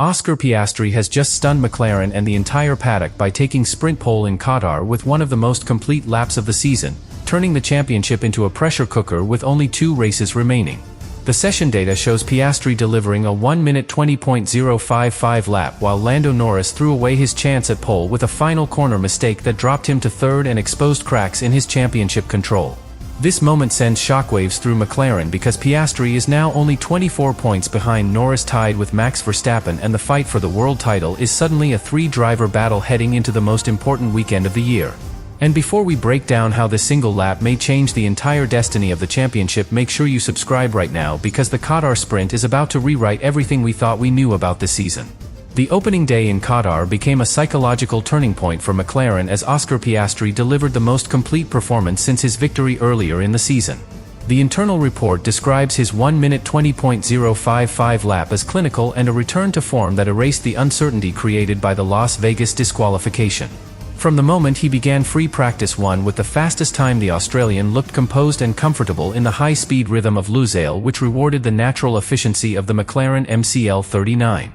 Oscar Piastri has just stunned McLaren and the entire paddock by taking sprint pole in Qatar with one of the most complete laps of the season, turning the championship into a pressure cooker with only 2 races remaining. The session data shows Piastri delivering a 1 minute 20.055 lap while Lando Norris threw away his chance at pole with a final corner mistake that dropped him to third and exposed cracks in his championship control. This moment sends shockwaves through McLaren because Piastri is now only 24 points behind Norris, tied with Max Verstappen, and the fight for the world title is suddenly a 3-driver battle heading into the most important weekend of the year. And before we break down how this single lap may change the entire destiny of the championship, make sure you subscribe right now because the Qatar Sprint is about to rewrite everything we thought we knew about this season. The opening day in Qatar became a psychological turning point for McLaren as Oscar Piastri delivered the most complete performance since his victory earlier in the season. The internal report describes his 1 minute 20.055 lap as clinical and a return to form that erased the uncertainty created by the Las Vegas disqualification. From the moment he began free practice 1 with the fastest time, the Australian looked composed and comfortable in the high-speed rhythm of Lusail, which rewarded the natural efficiency of the McLaren MCL39.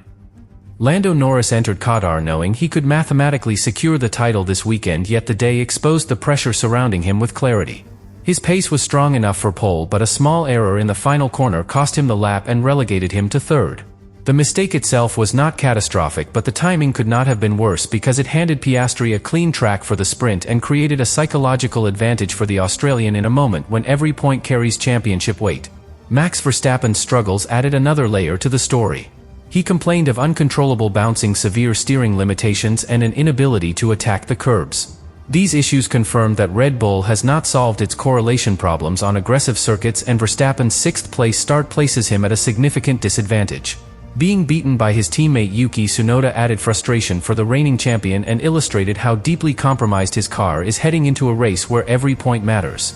Lando Norris entered Qatar knowing he could mathematically secure the title this weekend, yet the day exposed the pressure surrounding him with clarity. His pace was strong enough for pole, but a small error in the final corner cost him the lap and relegated him to third. The mistake itself was not catastrophic, but the timing could not have been worse because it handed Piastri a clean track for the sprint and created a psychological advantage for the Australian in a moment when every point carries championship weight. Max Verstappen's struggles added another layer to the story. He complained of uncontrollable bouncing, severe steering limitations, and an inability to attack the curbs. These issues confirmed that Red Bull has not solved its correlation problems on aggressive circuits, and Verstappen's 6th-place start places him at a significant disadvantage. Being beaten by his teammate Yuki Tsunoda added frustration for the reigning champion and illustrated how deeply compromised his car is heading into a race where every point matters.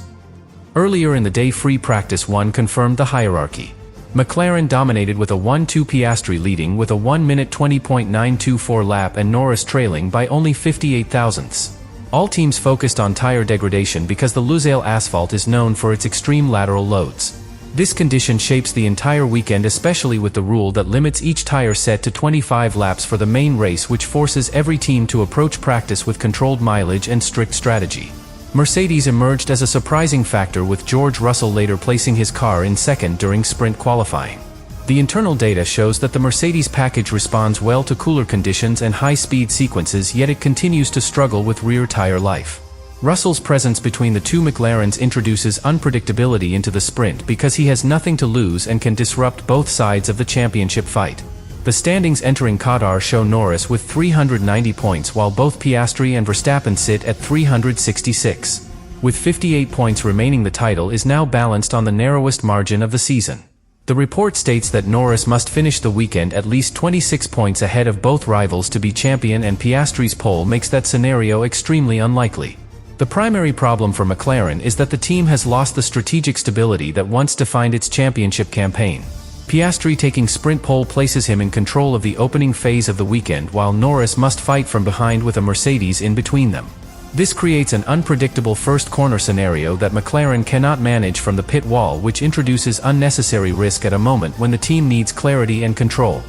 Earlier in the day, free practice 1 confirmed the hierarchy. McLaren dominated with a 1-2, Piastri leading with a 1 minute 20.924 lap and Norris trailing by only 58 thousandths. All teams focused on tire degradation because the Lusail asphalt is known for its extreme lateral loads. This condition shapes the entire weekend, especially with the rule that limits each tire set to 25 laps for the main race, which forces every team to approach practice with controlled mileage and strict strategy. Mercedes emerged as a surprising factor, with George Russell later placing his car in second during sprint qualifying. The internal data shows that the Mercedes package responds well to cooler conditions and high-speed sequences, yet it continues to struggle with rear tire life. Russell's presence between the two McLarens introduces unpredictability into the sprint because he has nothing to lose and can disrupt both sides of the championship fight. The standings entering Qatar show Norris with 390 points while both Piastri and Verstappen sit at 366. With 58 points remaining, the title is now balanced on the narrowest margin of the season. The report states that Norris must finish the weekend at least 26 points ahead of both rivals to be champion, and Piastri's pole makes that scenario extremely unlikely. The primary problem for McLaren is that the team has lost the strategic stability that once defined its championship campaign. Piastri taking sprint pole places him in control of the opening phase of the weekend, while Norris must fight from behind with a Mercedes in between them. This creates an unpredictable first corner scenario that McLaren cannot manage from the pit wall, which introduces unnecessary risk at a moment when the team needs clarity and control.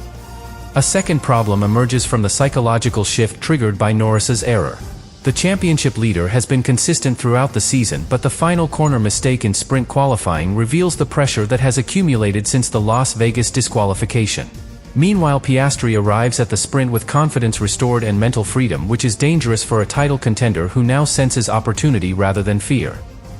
A second problem emerges from the psychological shift triggered by Norris's error. The championship leader has been consistent throughout the season, but the final corner mistake in sprint qualifying reveals the pressure that has accumulated since the Las Vegas disqualification. Meanwhile, Piastri arrives at the sprint with confidence restored and mental freedom, which is dangerous for a title contender who now senses opportunity rather than fear.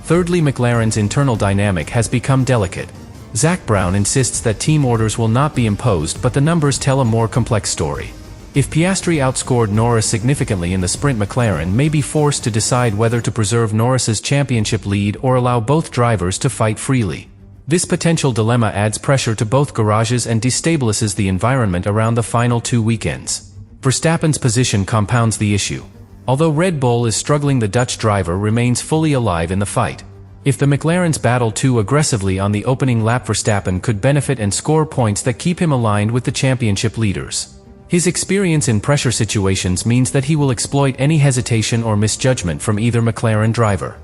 Thirdly, McLaren's internal dynamic has become delicate. Zak Brown insists that team orders will not be imposed, but the numbers tell a more complex story. If Piastri outscored Norris significantly in the sprint, McLaren may be forced to decide whether to preserve Norris's championship lead or allow both drivers to fight freely. This potential dilemma adds pressure to both garages and destabilizes the environment around the final 2 weekends. Verstappen's position compounds the issue. Although Red Bull is struggling, the Dutch driver remains fully alive in the fight. If the McLarens battle too aggressively on the opening lap, Verstappen could benefit and score points that keep him aligned with the championship leaders. His experience in pressure situations means that he will exploit any hesitation or misjudgment from either McLaren driver.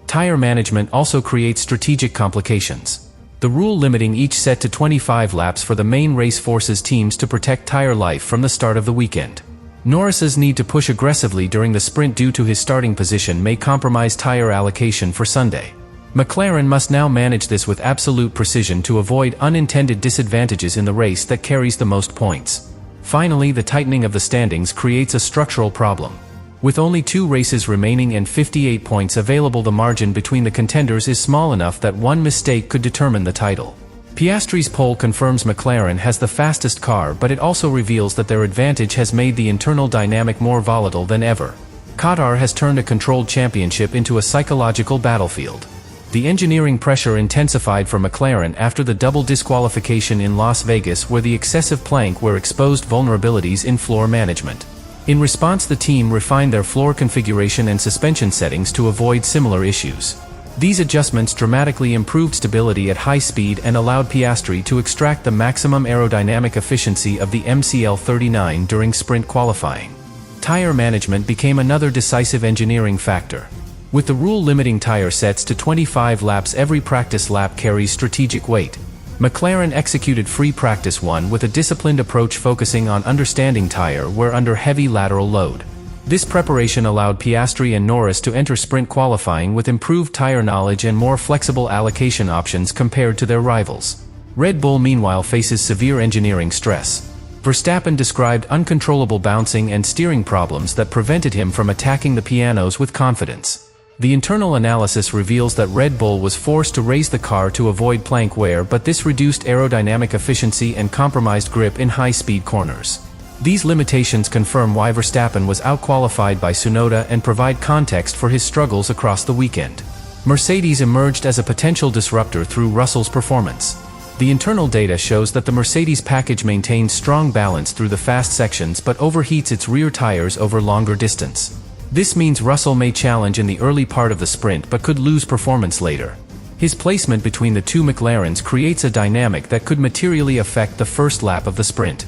Tire management also creates strategic complications. The rule limiting each set to 25 laps for the main race forces teams to protect tire life from the start of the weekend. Norris's need to push aggressively during the sprint due to his starting position may compromise tire allocation for Sunday. McLaren must now manage this with absolute precision to avoid unintended disadvantages in the race that carries the most points. Finally, the tightening of the standings creates a structural problem. With only 2 races remaining and 58 points available, the margin between the contenders is small enough that one mistake could determine the title. Piastri's pole confirms McLaren has the fastest car, but it also reveals that their advantage has made the internal dynamic more volatile than ever. Qatar has turned a controlled championship into a psychological battlefield. The engineering pressure intensified for McLaren after the double disqualification in Las Vegas, where the excessive plank were exposed vulnerabilities in floor management. In response, the team refined their floor configuration and suspension settings to avoid similar issues. These adjustments dramatically improved stability at high speed and allowed Piastri to extract the maximum aerodynamic efficiency of the MCL39 during sprint qualifying. Tire management became another decisive engineering factor. With the rule limiting tire sets to 25 laps, every practice lap carries strategic weight. McLaren executed free practice 1 with a disciplined approach focusing on understanding tire wear under heavy lateral load. This preparation allowed Piastri and Norris to enter sprint qualifying with improved tire knowledge and more flexible allocation options compared to their rivals. Red Bull meanwhile faces severe engineering stress. Verstappen described uncontrollable bouncing and steering problems that prevented him from attacking the pianos with confidence. The internal analysis reveals that Red Bull was forced to raise the car to avoid plank wear, but this reduced aerodynamic efficiency and compromised grip in high-speed corners. These limitations confirm why Verstappen was outqualified by Tsunoda and provide context for his struggles across the weekend. Mercedes emerged as a potential disruptor through Russell's performance. The internal data shows that the Mercedes package maintains strong balance through the fast sections but overheats its rear tires over longer distance. This means Russell may challenge in the early part of the sprint but could lose performance later. His placement between the two McLarens creates a dynamic that could materially affect the first lap of the sprint.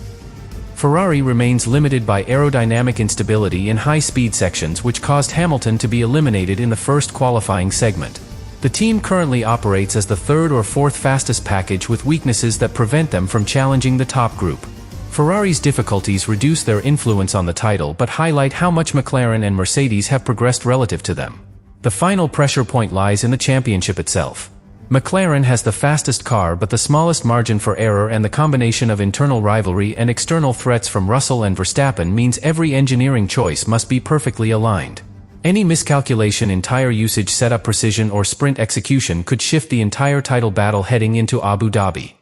Ferrari remains limited by aerodynamic instability in high-speed sections, which caused Hamilton to be eliminated in the first qualifying segment. The team currently operates as the 3rd or 4th fastest package, with weaknesses that prevent them from challenging the top group. Ferrari's difficulties reduce their influence on the title but highlight how much McLaren and Mercedes have progressed relative to them. The final pressure point lies in the championship itself. McLaren has the fastest car but the smallest margin for error, and the combination of internal rivalry and external threats from Russell and Verstappen means every engineering choice must be perfectly aligned. Any miscalculation in tire usage, setup precision, or sprint execution could shift the entire title battle heading into Abu Dhabi.